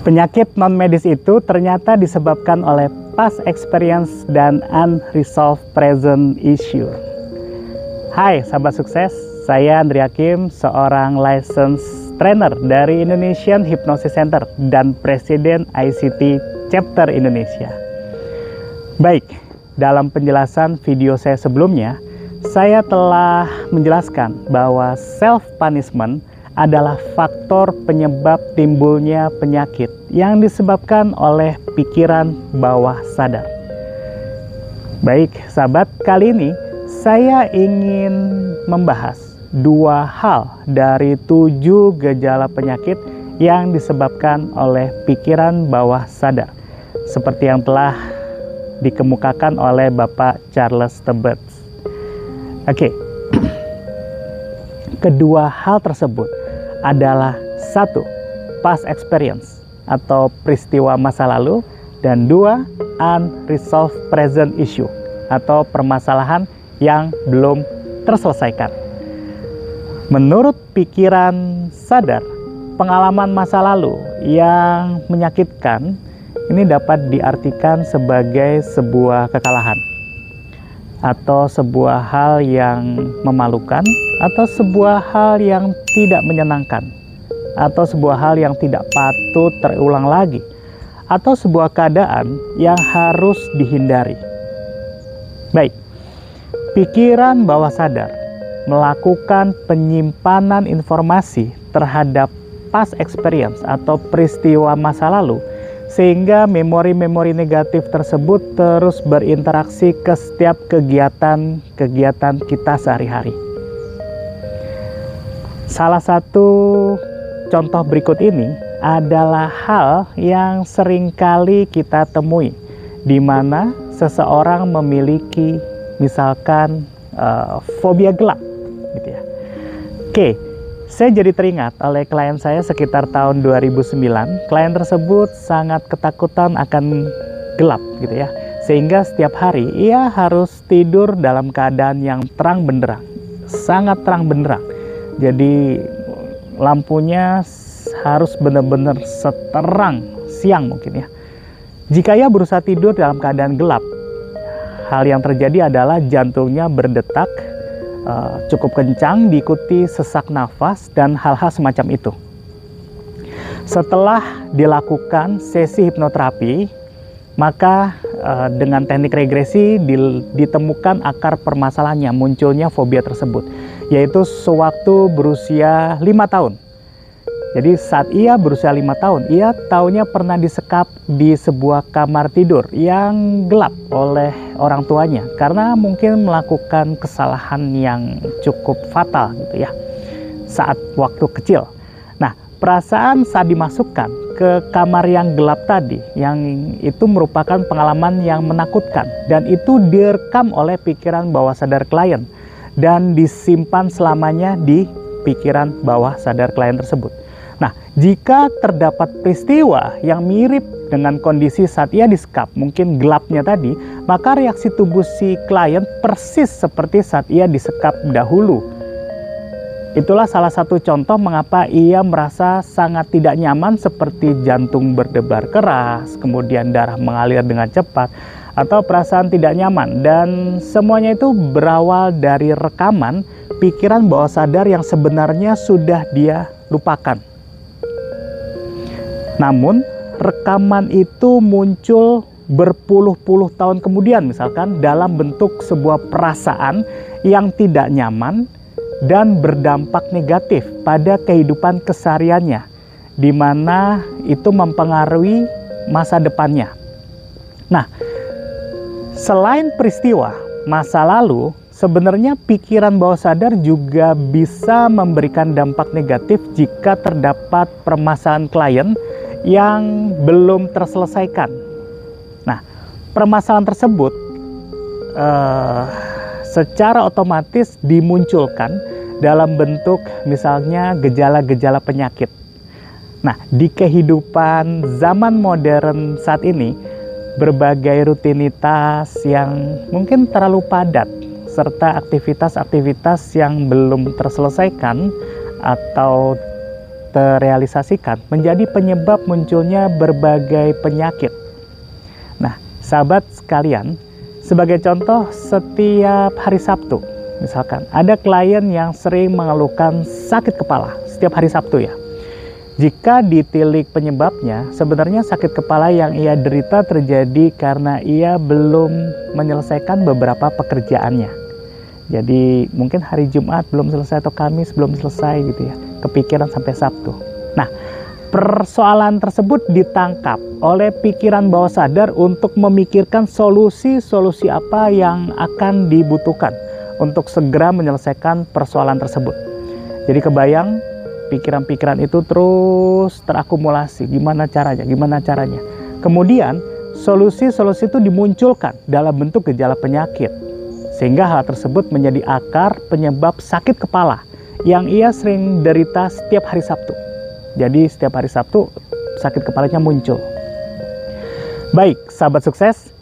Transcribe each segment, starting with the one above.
Penyakit non-medis itu ternyata disebabkan oleh past experience dan unresolved present issue. Hai sahabat sukses, saya Andri Hakim, seorang licensed trainer dari Indonesian Hypnosis Center dan Presiden ICT Chapter Indonesia. Baik, dalam penjelasan video saya sebelumnya, saya telah menjelaskan bahwa self-punishment adalah faktor penyebab timbulnya penyakit yang disebabkan oleh pikiran bawah sadar. Baik, sahabat, kali ini saya ingin membahas dua hal dari 7 gejala penyakit yang disebabkan oleh pikiran bawah sadar, seperti yang telah dikemukakan oleh Bapak Charles Tebet. Oke, kedua hal tersebut adalah 1. Past experience atau peristiwa masa lalu, dan 2. Unresolved present issue atau permasalahan yang belum terselesaikan. Menurut pikiran sadar, pengalaman masa lalu yang menyakitkan ini dapat diartikan sebagai sebuah kekalahan atau sebuah hal yang memalukan, atau sebuah hal yang tidak menyenangkan, atau sebuah hal yang tidak patut terulang lagi, atau sebuah keadaan yang harus dihindari. Baik, pikiran bawah sadar melakukan penyimpanan informasi terhadap past experience atau peristiwa masa lalu, sehingga memori-memori negatif tersebut terus berinteraksi ke setiap kegiatan kita sehari-hari. Salah satu contoh berikut ini adalah hal yang seringkali kita temui, di mana seseorang memiliki misalkan fobia gelap, gitu ya. Oke, saya jadi teringat oleh klien saya sekitar tahun 2009. Klien tersebut sangat ketakutan akan gelap, gitu ya, sehingga setiap hari ia harus tidur dalam keadaan yang terang benderang, sangat terang benderang. Jadi lampunya harus benar-benar seterang siang mungkin ya. Jika ia berusaha tidur dalam keadaan gelap, hal yang terjadi adalah jantungnya berdetak cukup kencang, diikuti sesak nafas dan hal-hal semacam itu. Setelah dilakukan sesi hipnoterapi, maka dengan teknik regresi ditemukan akar permasalahannya munculnya fobia tersebut, yaitu sewaktu berusia 5 tahun. Jadi saat ia berusia 5 tahun, ia taunya pernah disekap di sebuah kamar tidur yang gelap oleh orang tuanya karena mungkin melakukan kesalahan yang cukup fatal, gitu ya, saat waktu kecil. Nah, perasaan saat dimasukkan ke kamar yang gelap tadi, yang itu merupakan pengalaman yang menakutkan, dan itu direkam oleh pikiran bawah sadar klien dan disimpan selamanya di pikiran bawah sadar klien tersebut. Nah, jika terdapat peristiwa yang mirip dengan kondisi saat ia disekap, mungkin gelapnya tadi, maka reaksi tubuh si klien persis seperti saat ia disekap dahulu. Itulah salah satu contoh mengapa ia merasa sangat tidak nyaman, seperti jantung berdebar keras, kemudian darah mengalir dengan cepat, atau perasaan tidak nyaman. Dan semuanya itu berawal dari rekaman pikiran bawah sadar yang sebenarnya sudah dia lupakan. Namun, rekaman itu muncul berpuluh-puluh tahun kemudian, misalkan dalam bentuk sebuah perasaan yang tidak nyaman dan berdampak negatif pada kehidupan kesehariannya, di mana itu mempengaruhi masa depannya. Nah, selain peristiwa masa lalu, sebenarnya pikiran bawah sadar juga bisa memberikan dampak negatif jika terdapat permasalahan klien yang belum terselesaikan. Nah, permasalahan tersebut secara otomatis dimunculkan dalam bentuk misalnya gejala-gejala penyakit. Nah, di kehidupan zaman modern saat ini, berbagai rutinitas yang mungkin terlalu padat, serta aktivitas-aktivitas yang belum terselesaikan atau terrealisasikan menjadi penyebab munculnya berbagai penyakit. Nah, sahabat sekalian, sebagai contoh, setiap hari Sabtu, misalkan ada klien yang sering mengeluhkan sakit kepala setiap hari Sabtu ya. Jika ditilik penyebabnya, sebenarnya sakit kepala yang ia derita terjadi karena ia belum menyelesaikan beberapa pekerjaannya. Jadi mungkin hari Jumat belum selesai atau Kamis belum selesai gitu ya, kepikiran sampai Sabtu. Nah, persoalan tersebut ditangkap oleh pikiran bawah sadar untuk memikirkan solusi-solusi apa yang akan dibutuhkan untuk segera menyelesaikan persoalan tersebut. Jadi kebayang pikiran-pikiran itu terus terakumulasi, gimana caranya. Kemudian solusi-solusi itu dimunculkan dalam bentuk gejala penyakit, sehingga hal tersebut menjadi akar penyebab sakit kepala yang ia sering derita setiap hari Sabtu. Jadi setiap hari Sabtu sakit kepalanya muncul. Baik, sahabat sukses,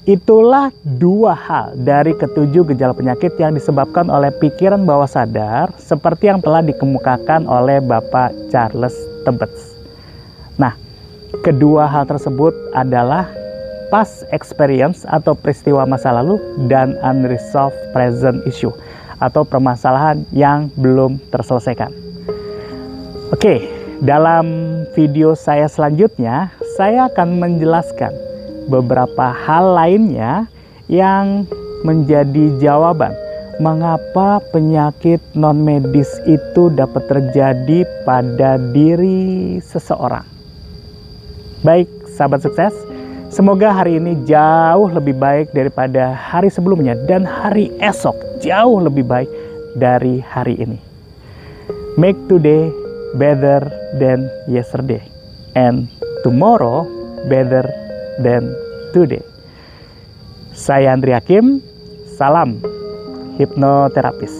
itulah 2 hal dari ke-7 gejala penyakit yang disebabkan oleh pikiran bawah sadar seperti yang telah dikemukakan oleh Bapak Charles Tebets. Nah, kedua hal tersebut adalah past experience atau peristiwa masa lalu dan unresolved present issue atau permasalahan yang belum terselesaikan. Oke, dalam video saya selanjutnya, saya akan menjelaskan beberapa hal lainnya yang menjadi jawaban mengapa penyakit non-medis itu dapat terjadi pada diri seseorang. Baik, sahabat sukses, semoga hari ini jauh lebih baik daripada hari sebelumnya dan hari esok jauh lebih baik dari hari ini. Make today better than yesterday and tomorrow better than today. Saya Andri Hakim, salam hipnoterapis.